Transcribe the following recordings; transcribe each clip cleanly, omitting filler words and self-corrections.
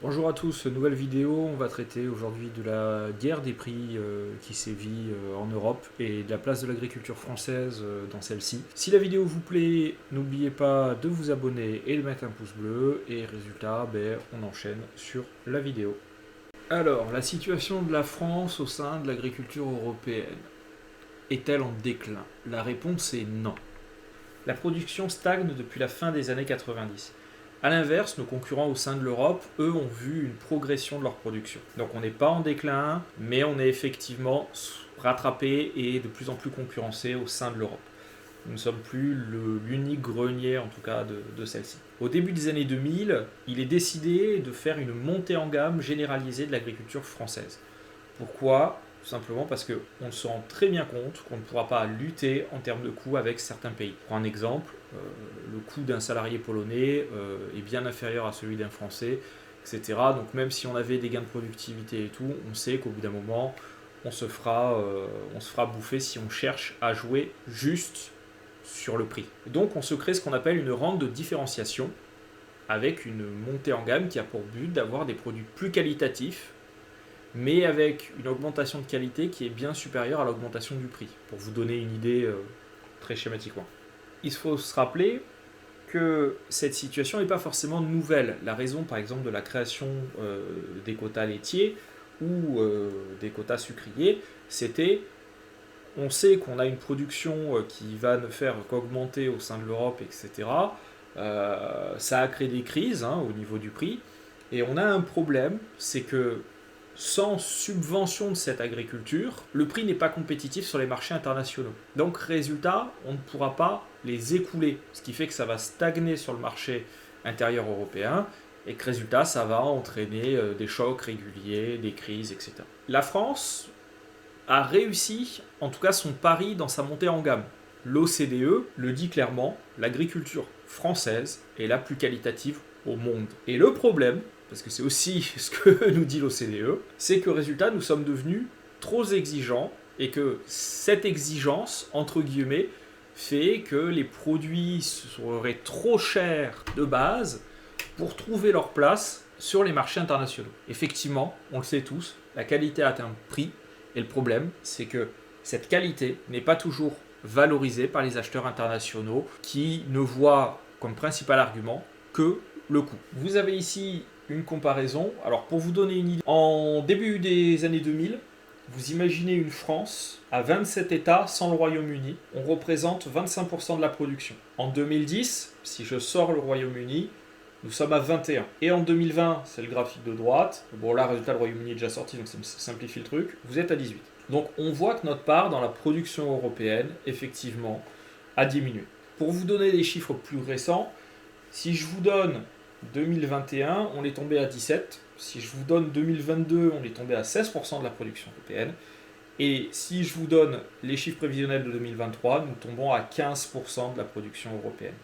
Bonjour à tous, nouvelle vidéo, on va traiter aujourd'hui de la guerre des prix qui sévit en Europe et de la place de l'agriculture française dans celle-ci. Si la vidéo vous plaît, n'oubliez pas de vous abonner et de mettre un pouce bleu et résultat, on enchaîne sur la vidéo. Alors, la situation de la France au sein de l'agriculture européenne est-elle en déclin? La réponse est non. La production stagne depuis la fin des années 90. A l'inverse, nos concurrents au sein de l'Europe, eux, ont vu une progression de leur production. Donc on n'est pas en déclin, mais on est effectivement rattrapé et de plus en plus concurrencé au sein de l'Europe. Nous ne sommes plus l'unique grenier, en tout cas, de celle-ci. Au début des années 2000, il est décidé de faire une montée en gamme généralisée de l'agriculture française. Pourquoi? Tout simplement parce qu'on se rend très bien compte qu'on ne pourra pas lutter en termes de coûts avec certains pays. Pour un exemple, le coût d'un salarié polonais est bien inférieur à celui d'un français, etc. Donc même si on avait des gains de productivité et tout, on sait qu'au bout d'un moment, on se fera bouffer si on cherche à jouer juste sur le prix. Donc on se crée ce qu'on appelle une rente de différenciation avec une montée en gamme qui a pour but d'avoir des produits plus qualitatifs mais avec une augmentation de qualité qui est bien supérieure à l'augmentation du prix, pour vous donner une idée très schématiquement. Il faut se rappeler que cette situation n'est pas forcément nouvelle. La raison, par exemple, de la création des quotas laitiers ou des quotas sucriers, c'était, on sait qu'on a une production qui va ne faire qu'augmenter au sein de l'Europe, etc. Ça a créé des crises au niveau du prix, et on a un problème, c'est que sans subvention de cette agriculture, le prix n'est pas compétitif sur les marchés internationaux. Donc résultat, on ne pourra pas les écouler, ce qui fait que ça va stagner sur le marché intérieur européen et que résultat, ça va entraîner des chocs réguliers, des crises, etc. La France a réussi, en tout cas son pari dans sa montée en gamme. L'OCDE le dit clairement, l'agriculture française est la plus qualitative au monde. Et le problème, parce que c'est aussi ce que nous dit l'OCDE, c'est que résultat, nous sommes devenus trop exigeants et que cette exigence, entre guillemets, fait que les produits seraient trop chers de base pour trouver leur place sur les marchés internationaux. Effectivement, on le sait tous, la qualité a un prix, et le problème, c'est que cette qualité n'est pas toujours valorisée par les acheteurs internationaux qui ne voient comme principal argument que le coût. Vous avez ici une comparaison. Alors pour vous donner une idée, en début des années 2000, vous imaginez une France à 27 États sans le Royaume-Uni. On représente 25% de la production. En 2010, si je sors le Royaume-Uni, nous sommes à 21. Et en 2020, c'est le graphique de droite. Bon là, résultat, le Royaume-Uni est déjà sorti, donc ça simplifie le truc. Vous êtes à 18. Donc on voit que notre part dans la production européenne, effectivement, a diminué. Pour vous donner des chiffres plus récents, si je vous donne 2021, on est tombé à 17. Si je vous donne 2022, on est tombé à 16% de la production européenne. Et si je vous donne les chiffres prévisionnels de 2023, nous tombons à 15% de la production européenne.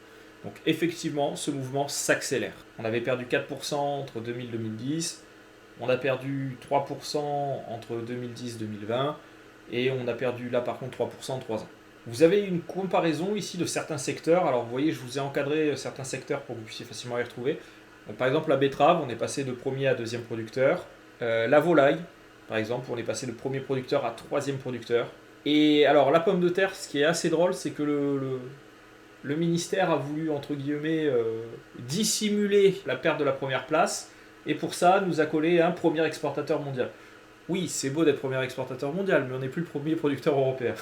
Donc effectivement, ce mouvement s'accélère. On avait perdu 4% entre 2000 et 2010, on a perdu 3% entre 2010 et 2020, et on a perdu là par contre 3% en 3 ans. Vous avez une comparaison ici de certains secteurs. Alors vous voyez, je vous ai encadré certains secteurs pour que vous puissiez facilement les retrouver. Donc, par exemple, la betterave, on est passé de premier à deuxième producteur. La volaille, par exemple, on est passé de premier producteur à troisième producteur. Et alors, la pomme de terre, ce qui est assez drôle, c'est que le ministère a voulu, entre guillemets, dissimuler la perte de la première place. Et pour ça, nous a collé un premier exportateur mondial. Oui, c'est beau d'être premier exportateur mondial, mais on n'est plus le premier producteur européen.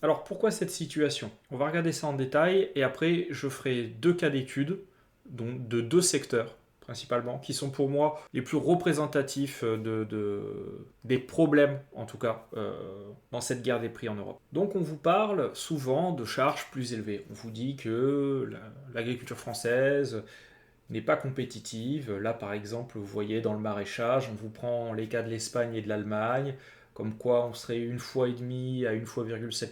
Alors pourquoi cette situation? On va regarder ça en détail et après je ferai deux cas d'études de deux secteurs principalement qui sont pour moi les plus représentatifs des problèmes en tout cas dans cette guerre des prix en Europe. Donc on vous parle souvent de charges plus élevées. On vous dit que l'agriculture française n'est pas compétitive. Là, par exemple, vous voyez dans le maraîchage, on vous prend les cas de l'Espagne et de l'Allemagne, comme quoi on serait 1,5 fois à 1,7 fois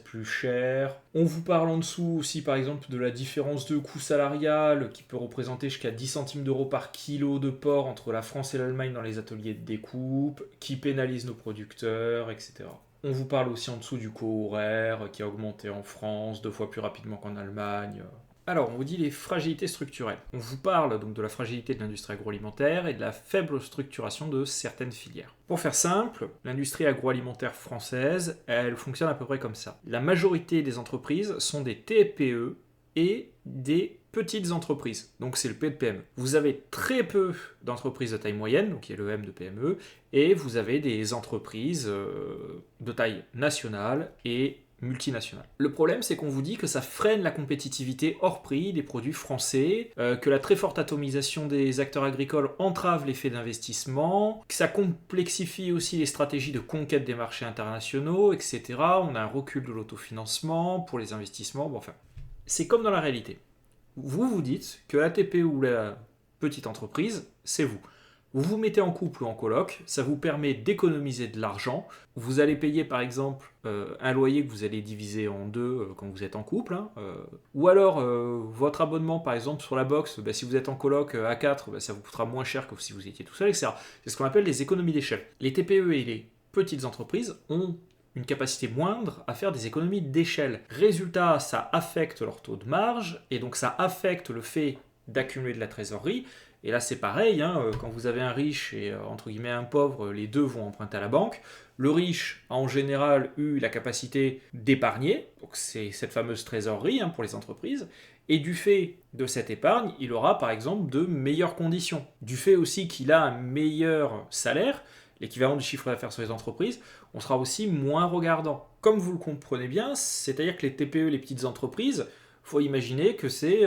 plus cher. On vous parle en dessous aussi, par exemple, de la différence de coût salarial qui peut représenter jusqu'à 10 centimes d'euros par kilo de porc entre la France et l'Allemagne dans les ateliers de découpe, qui pénalise nos producteurs, etc. On vous parle aussi en dessous du coût horaire qui a augmenté en France 2 fois plus rapidement qu'en Allemagne. Alors, on vous dit les fragilités structurelles. On vous parle donc de la fragilité de l'industrie agroalimentaire et de la faible structuration de certaines filières. Pour faire simple, l'industrie agroalimentaire française, elle fonctionne à peu près comme ça. La majorité des entreprises sont des TPE et des petites entreprises. Donc c'est le P de PME. Vous avez très peu d'entreprises de taille moyenne, donc qui est le M de PME, et vous avez des entreprises de taille nationale et multinationales. Le problème, c'est qu'on vous dit que ça freine la compétitivité hors prix des produits français, que la très forte atomisation des acteurs agricoles entrave l'effet d'investissement, que ça complexifie aussi les stratégies de conquête des marchés internationaux, etc. On a un recul de l'autofinancement pour les investissements. Bon, enfin, c'est comme dans la réalité. Vous vous dites que la TPE ou la petite entreprise, c'est vous. Vous vous mettez en couple ou en coloc, ça vous permet d'économiser de l'argent. Vous allez payer par exemple un loyer que vous allez diviser en deux quand vous êtes en couple. Ou alors votre abonnement par exemple sur la box, si vous êtes en coloc à 4, ça vous coûtera moins cher que si vous étiez tout seul, etc. C'est ce qu'on appelle les économies d'échelle. Les TPE et les petites entreprises ont une capacité moindre à faire des économies d'échelle. Résultat, ça affecte leur taux de marge, et donc ça affecte le fait d'accumuler de la trésorerie. Et là, c'est pareil, quand vous avez un riche et entre guillemets un pauvre, les deux vont emprunter à la banque. Le riche a en général eu la capacité d'épargner, donc c'est cette fameuse trésorerie pour les entreprises. Et du fait de cette épargne, il aura par exemple de meilleures conditions. Du fait aussi qu'il a un meilleur salaire, l'équivalent du chiffre d'affaires sur les entreprises, on sera aussi moins regardant. Comme vous le comprenez bien, c'est-à-dire que les TPE, les petites entreprises, il faut imaginer que c'est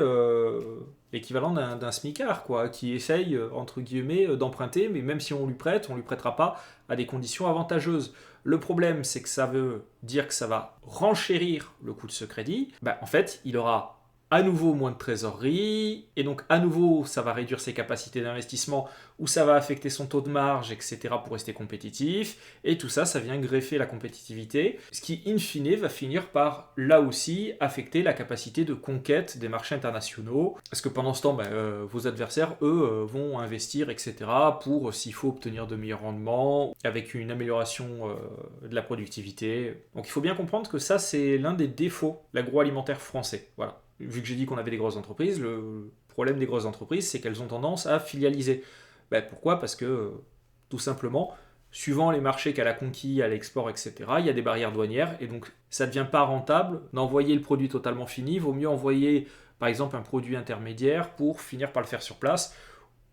l'équivalent d'un smicard, qui essaye, entre guillemets, d'emprunter, mais même si on lui prête, on ne lui prêtera pas à des conditions avantageuses. Le problème, c'est que ça veut dire que ça va renchérir le coût de ce crédit. En fait, il aura à nouveau moins de trésorerie, et donc à nouveau ça va réduire ses capacités d'investissement, ou ça va affecter son taux de marge, etc. pour rester compétitif, et tout ça, ça vient greffer la compétitivité, ce qui in fine va finir par là aussi affecter la capacité de conquête des marchés internationaux, parce que pendant ce temps, vos adversaires, eux, vont investir, etc. pour, s'il faut, obtenir de meilleurs rendements, avec une amélioration de la productivité. Donc il faut bien comprendre que ça, c'est l'un des défauts de l'agroalimentaire français. Voilà. Vu que j'ai dit qu'on avait des grosses entreprises, le problème des grosses entreprises, c'est qu'elles ont tendance à filialiser. Pourquoi ? Parce que, tout simplement, suivant les marchés qu'elle a conquis à l'export, etc., il y a des barrières douanières, et donc ça ne devient pas rentable d'envoyer le produit totalement fini. Il vaut mieux envoyer, par exemple, un produit intermédiaire pour finir par le faire sur place,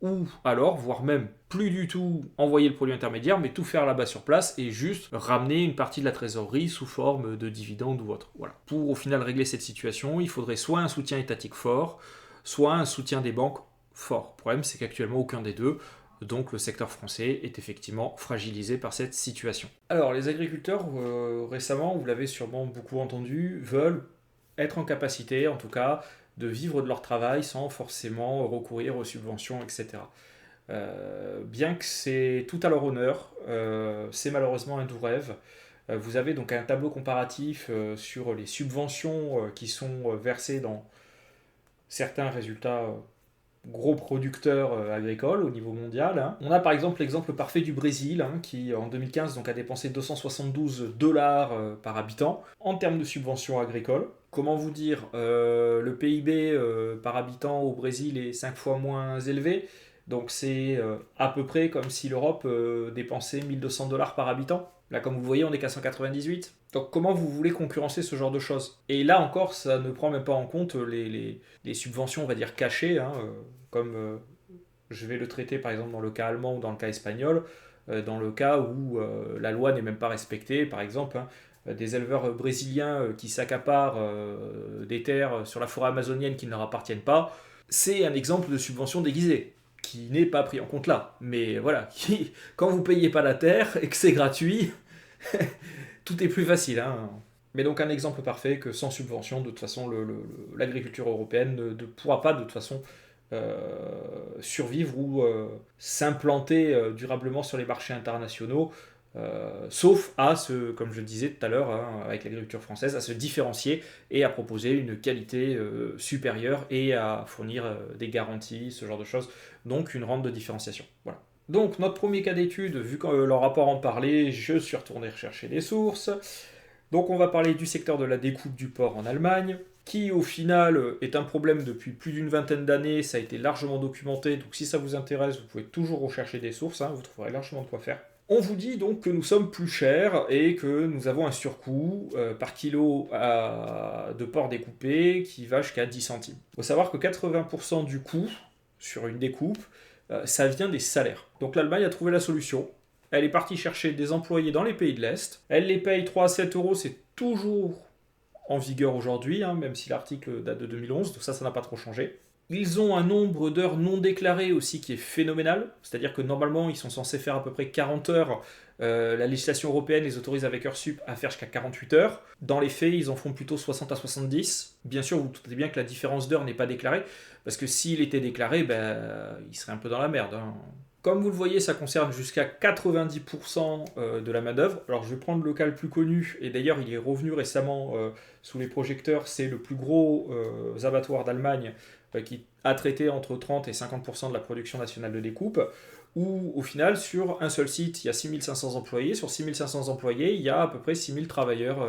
ou alors, voire même plus du tout envoyer le produit intermédiaire, mais tout faire là-bas sur place et juste ramener une partie de la trésorerie sous forme de dividendes ou autre. Voilà. Pour au final régler cette situation, il faudrait soit un soutien étatique fort, soit un soutien des banques fort. Le problème, c'est qu'actuellement, aucun des deux. Donc le secteur français est effectivement fragilisé par cette situation. Alors les agriculteurs, récemment, vous l'avez sûrement beaucoup entendu, veulent être en capacité, en tout cas, de vivre de leur travail sans forcément recourir aux subventions, etc. Bien que c'est tout à leur honneur, c'est malheureusement un doux rêve. Vous avez donc un tableau comparatif sur les subventions qui sont versées dans certains résultats gros producteurs agricoles au niveau mondial. On a par exemple l'exemple parfait du Brésil, qui en 2015 donc, a dépensé 272 dollars par habitant en termes de subventions agricoles. Comment vous dire, le PIB par habitant au Brésil est 5 fois moins élevé, donc c'est à peu près comme si l'Europe dépensait 1200 dollars par habitant. Là, comme vous voyez, on est qu'à 198. Donc comment vous voulez concurrencer ce genre de choses ? Et là encore, ça ne prend même pas en compte les subventions, on va dire, cachées, comme je vais le traiter par exemple dans le cas allemand ou dans le cas espagnol, dans le cas où la loi n'est même pas respectée, par exemple, des éleveurs brésiliens qui s'accaparent des terres sur la forêt amazonienne qui ne leur appartiennent pas, c'est un exemple de subvention déguisée qui n'est pas pris en compte là. Mais voilà, quand vous ne payez pas la terre et que c'est gratuit, tout est plus facile. Mais donc un exemple parfait que sans subvention, de toute façon, l'agriculture européenne ne pourra pas de toute façon survivre ou s'implanter durablement sur les marchés internationaux, sauf à comme je le disais tout à l'heure avec l'agriculture française, à se différencier et à proposer une qualité supérieure et à fournir des garanties, ce genre de choses, donc une rente de différenciation. Voilà. Donc notre premier cas d'étude, vu que le rapport en parlait, je suis retourné rechercher des sources. Donc on va parler du secteur de la découpe du porc en Allemagne. qui au final est un problème depuis plus d'une vingtaine d'années, ça a été largement documenté, donc si ça vous intéresse, vous pouvez toujours rechercher des sources, hein, vous trouverez largement de quoi faire. On vous dit donc que nous sommes plus chers et que nous avons un surcoût par kilo de porc découpé qui va jusqu'à 10 centimes. Il faut savoir que 80% du coût sur une découpe, ça vient des salaires. Donc l'Allemagne a trouvé la solution. Elle est partie chercher des employés dans les pays de l'Est. Elle les paye 3 à 7 euros, c'est toujours en vigueur aujourd'hui, hein, même si l'article date de 2011, donc ça n'a pas trop changé. Ils ont un nombre d'heures non déclarées aussi qui est phénoménal, c'est-à-dire que normalement ils sont censés faire à peu près 40 heures, la législation européenne les autorise avec heures sup à faire jusqu'à 48 heures. Dans les faits, ils en font plutôt 60 à 70. Bien sûr, vous vous doutez bien que la différence d'heures n'est pas déclarée, parce que s'il était déclaré, il serait un peu dans la merde. Hein. Comme vous le voyez, ça concerne jusqu'à 90% de la main-d'œuvre. Alors je vais prendre le cas le plus connu, et d'ailleurs il est revenu récemment sous les projecteurs, c'est le plus gros abattoir d'Allemagne qui a traité entre 30 et 50% de la production nationale de découpe, où au final, sur un seul site, il y a 6500 employés. Sur 6500 employés, il y a à peu près 6000 travailleurs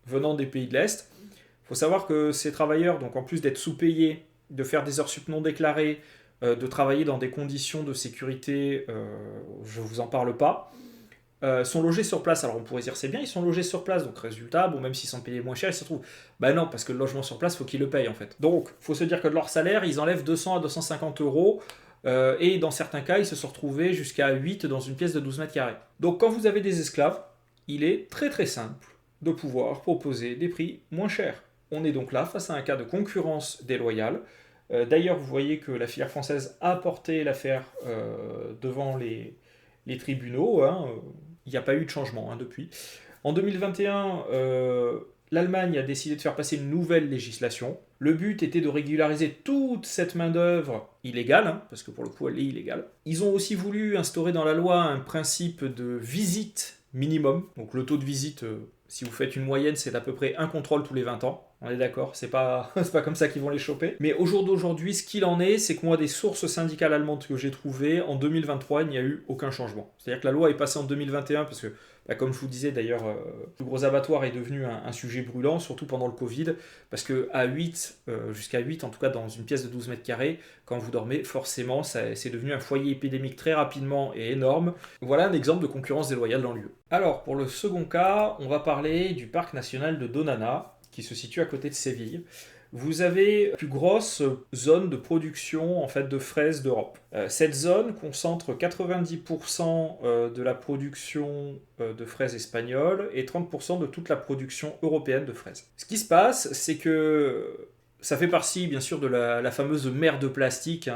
venant des pays de l'Est. Il faut savoir que ces travailleurs, donc en plus d'être sous-payés, de faire des heures sup non déclarées, de travailler dans des conditions de sécurité, je ne vous en parle pas, sont logés sur place. Alors on pourrait dire c'est bien, ils sont logés sur place, donc résultat, bon, même s'ils sont payés moins cher, ils se retrouvent. Non, parce que le logement sur place, il faut qu'ils le payent en fait. Donc il faut se dire que de leur salaire, ils enlèvent 200 à 250 euros, et dans certains cas, ils se sont retrouvés jusqu'à 8 dans une pièce de 12 mètres carrés. Donc quand vous avez des esclaves, il est très très simple de pouvoir proposer des prix moins chers. On est donc là face à un cas de concurrence déloyale. D'ailleurs, vous voyez que la filière française a porté l'affaire devant les tribunaux. Hein. Il n'y a pas eu de changement depuis. En 2021, l'Allemagne a décidé de faire passer une nouvelle législation. Le but était de régulariser toute cette main-d'œuvre illégale, hein, parce que pour le coup, elle est illégale. Ils ont aussi voulu instaurer dans la loi un principe de visite minimum. Donc le taux de visite, si vous faites une moyenne, c'est d'à peu près un contrôle tous les 20 ans. On est d'accord, c'est pas comme ça qu'ils vont les choper. Mais au jour d'aujourd'hui, ce qu'il en est, c'est que moi, des sources syndicales allemandes que j'ai trouvées, en 2023, il n'y a eu aucun changement. C'est-à-dire que la loi est passée en 2021, parce que, comme je vous disais d'ailleurs, le gros abattoir est devenu un sujet brûlant, surtout pendant le Covid, parce que à 8, jusqu'à 8, en tout cas dans une pièce de 12 mètres carrés, quand vous dormez, forcément, c'est devenu un foyer épidémique très rapidement et énorme. Voilà un exemple de concurrence déloyale dans le lieu. Alors, pour le second cas, on va parler du parc national de Donana, qui se situe à côté de Séville. Vous avez la plus grosse zone de production en fait, de fraises d'Europe. Cette zone concentre 90% de la production de fraises espagnoles et 30% de toute la production européenne de fraises. Ce qui se passe, c'est que ça fait partie bien sûr de la fameuse mer de plastique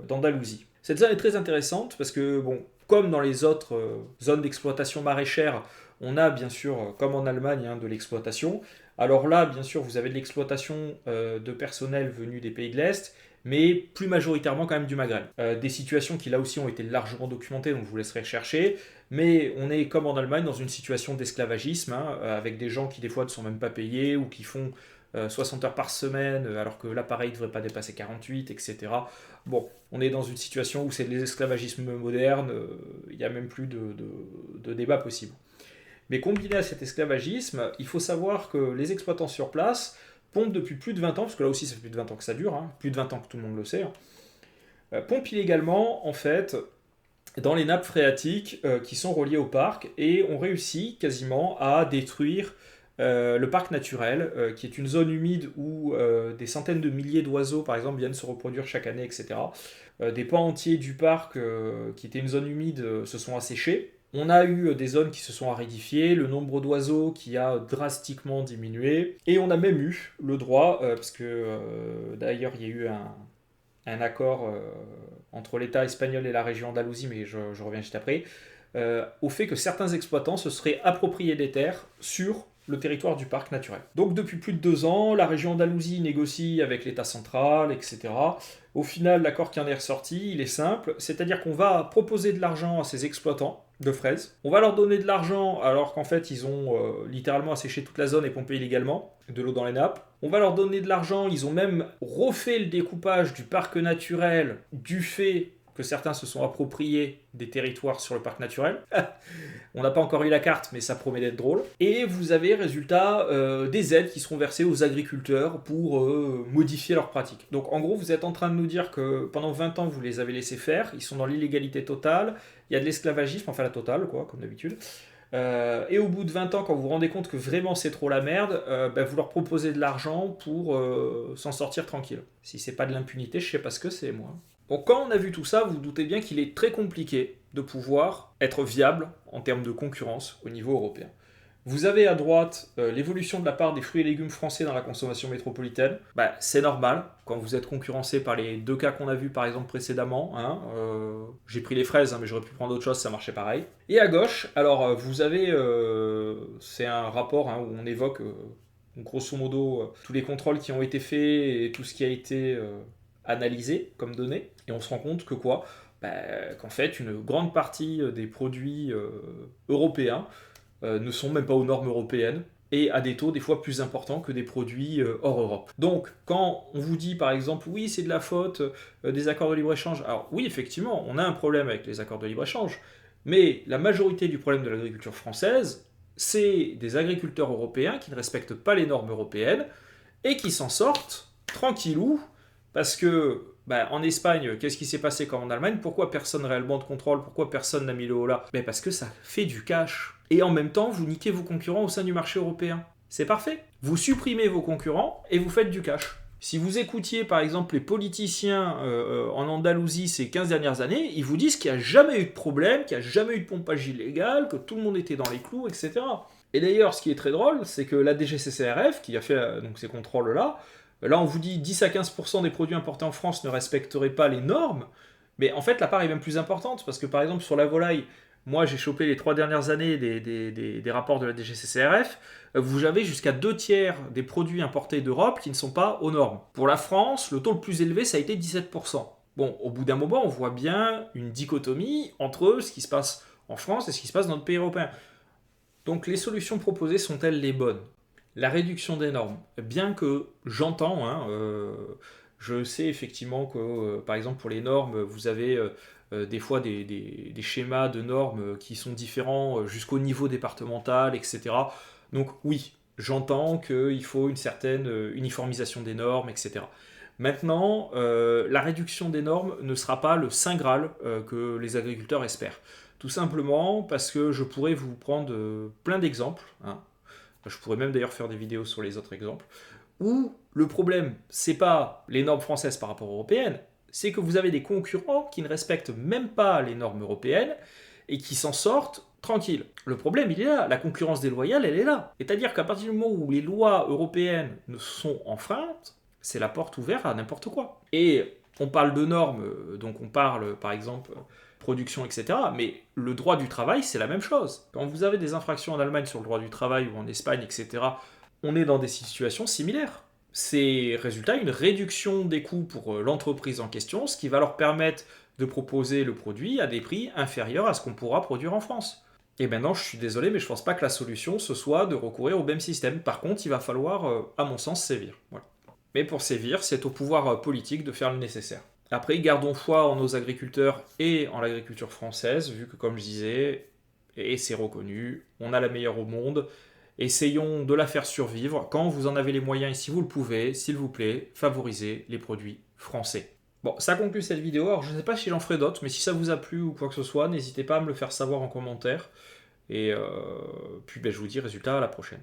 d'Andalousie. Cette zone est très intéressante parce que, comme dans les autres zones d'exploitation maraîchère, on a bien sûr, comme en Allemagne, de l'exploitation. Alors là, bien sûr, vous avez de l'exploitation de personnel venu des pays de l'Est, mais plus majoritairement quand même du Maghreb. Des situations qui là aussi ont été largement documentées, donc je vous laisserai chercher, mais on est comme en Allemagne dans une situation d'esclavagisme, avec des gens qui des fois ne sont même pas payés ou qui font 60 heures par semaine, alors que l'appareil ne devrait pas dépasser 48, etc. Bon, on est dans une situation où c'est de l'esclavagisme moderne, il n'y a même plus de débat possible. Mais combiné à cet esclavagisme, il faut savoir que les exploitants sur place pompent depuis plus de 20 ans, parce que là aussi ça fait plus de 20 ans que ça dure, plus de 20 ans que tout le monde le sait, pompent illégalement en fait dans les nappes phréatiques qui sont reliées au parc et ont réussi quasiment à détruire le parc naturel, qui est une zone humide où des centaines de milliers d'oiseaux par exemple viennent se reproduire chaque année, etc. Des pans entiers du parc qui était une zone humide se sont asséchés. On a eu des zones qui se sont aridifiées, le nombre d'oiseaux qui a drastiquement diminué, et on a même eu le droit, parce que d'ailleurs il y a eu un accord entre l'État espagnol et la région Andalousie, mais je reviens juste après, au fait que certains exploitants se seraient appropriés des terres sur le territoire du parc naturel. Donc depuis plus de 2 ans, la région Andalousie négocie avec l'État central, etc. Au final, l'accord qui en est ressorti, il est simple, c'est-à-dire qu'on va proposer de l'argent à ces exploitants de fraises. On va leur donner de l'argent alors qu'en fait ils ont littéralement asséché toute la zone et pompé illégalement de l'eau dans les nappes. On va leur donner de l'argent, ils ont même refait le découpage du parc naturel du fait que certains se sont appropriés des territoires sur le parc naturel. On n'a pas encore eu la carte, mais ça promet d'être drôle. Et vous avez, résultat, des aides qui seront versées aux agriculteurs pour modifier leurs pratiques. Donc en gros, vous êtes en train de nous dire que pendant 20 ans, vous les avez laissés faire, ils sont dans l'illégalité totale, il y a de l'esclavagisme, enfin la totale, quoi, comme d'habitude. Et au bout de 20 ans, quand vous vous rendez compte que vraiment c'est trop la merde, vous leur proposez de l'argent pour s'en sortir tranquille. Si c'est pas de l'impunité, je sais pas ce que c'est, moi. Donc quand on a vu tout ça, vous, vous doutez bien qu'il est très compliqué de pouvoir être viable en termes de concurrence au niveau européen. Vous avez à droite l'évolution de la part des fruits et légumes français dans la consommation métropolitaine. C'est normal, quand vous êtes concurrencé par les 2 cas qu'on a vus par exemple précédemment. J'ai pris les fraises, mais j'aurais pu prendre autre chose, ça marchait pareil. Et à gauche, alors vous avez, c'est un rapport où on évoque grosso modo tous les contrôles qui ont été faits et tout ce qui a été analysé comme données. Et on se rend compte que quoi ? Qu'en fait, une grande partie des produits européens ne sont même pas aux normes européennes et à des taux des fois plus importants que des produits hors Europe. Donc, quand on vous dit par exemple, oui, c'est de la faute des accords de libre-échange, alors oui, effectivement, on a un problème avec les accords de libre-échange, mais la majorité du problème de l'agriculture française, c'est des agriculteurs européens qui ne respectent pas les normes européennes et qui s'en sortent tranquillou, parce que en Espagne, qu'est-ce qui s'est passé comme en Allemagne ? Pourquoi personne réellement de contrôle ? Pourquoi personne n'a mis le haut là ? Parce que ça fait du cash. Et en même temps, vous niquez vos concurrents au sein du marché européen. C'est parfait. Vous supprimez vos concurrents et vous faites du cash. Si vous écoutiez par exemple les politiciens en Andalousie ces 15 dernières années, ils vous disent qu'il n'y a jamais eu de problème, qu'il n'y a jamais eu de pompage illégal, que tout le monde était dans les clous, etc. Et d'ailleurs, ce qui est très drôle, c'est que la DGCCRF, qui a fait donc ces contrôles-là, là, on vous dit 10 à 15% des produits importés en France ne respecteraient pas les normes, mais en fait, la part est même plus importante, parce que par exemple, sur la volaille, moi j'ai chopé les 3 dernières années des rapports de la DGCCRF, vous avez jusqu'à 2/3 des produits importés d'Europe qui ne sont pas aux normes. Pour la France, le taux le plus élevé, ça a été 17%. Bon, au bout d'un moment, on voit bien une dichotomie entre ce qui se passe en France et ce qui se passe dans notre pays européen. Donc les solutions proposées sont-elles les bonnes ? La réduction des normes, bien que j'entends, je sais effectivement que, par exemple, pour les normes, vous avez des fois des schémas de normes qui sont différents jusqu'au niveau départemental, etc. Donc oui, j'entends qu'il faut une certaine uniformisation des normes, etc. Maintenant, la réduction des normes ne sera pas le saint Graal que les agriculteurs espèrent. Tout simplement parce que je pourrais vous prendre plein d'exemples, je pourrais même d'ailleurs faire des vidéos sur les autres exemples, où le problème, c'est pas les normes françaises par rapport aux européennes, c'est que vous avez des concurrents qui ne respectent même pas les normes européennes et qui s'en sortent tranquilles. Le problème, il est là. La concurrence déloyale, elle est là. C'est-à-dire qu'à partir du moment où les lois européennes sont enfreintes, c'est la porte ouverte à n'importe quoi. Et on parle de normes, donc on parle par exemple production, etc. Mais le droit du travail, c'est la même chose. Quand vous avez des infractions en Allemagne sur le droit du travail ou en Espagne, etc., on est dans des situations similaires. C'est résultat une réduction des coûts pour l'entreprise en question, ce qui va leur permettre de proposer le produit à des prix inférieurs à ce qu'on pourra produire en France. Et maintenant, je suis désolé, mais je ne pense pas que la solution, ce soit de recourir au même système. Par contre, il va falloir, à mon sens, sévir. Voilà. Mais pour sévir, c'est au pouvoir politique de faire le nécessaire. Après, gardons foi en nos agriculteurs et en l'agriculture française, vu que, comme je disais, et c'est reconnu, on a la meilleure au monde. Essayons de la faire survivre. Quand vous en avez les moyens et si vous le pouvez, s'il vous plaît, favorisez les produits français. Bon, ça conclut cette vidéo. Alors, je ne sais pas si j'en ferai d'autres, mais si ça vous a plu ou quoi que ce soit, n'hésitez pas à me le faire savoir en commentaire. Et puis, je vous dis résultat à la prochaine.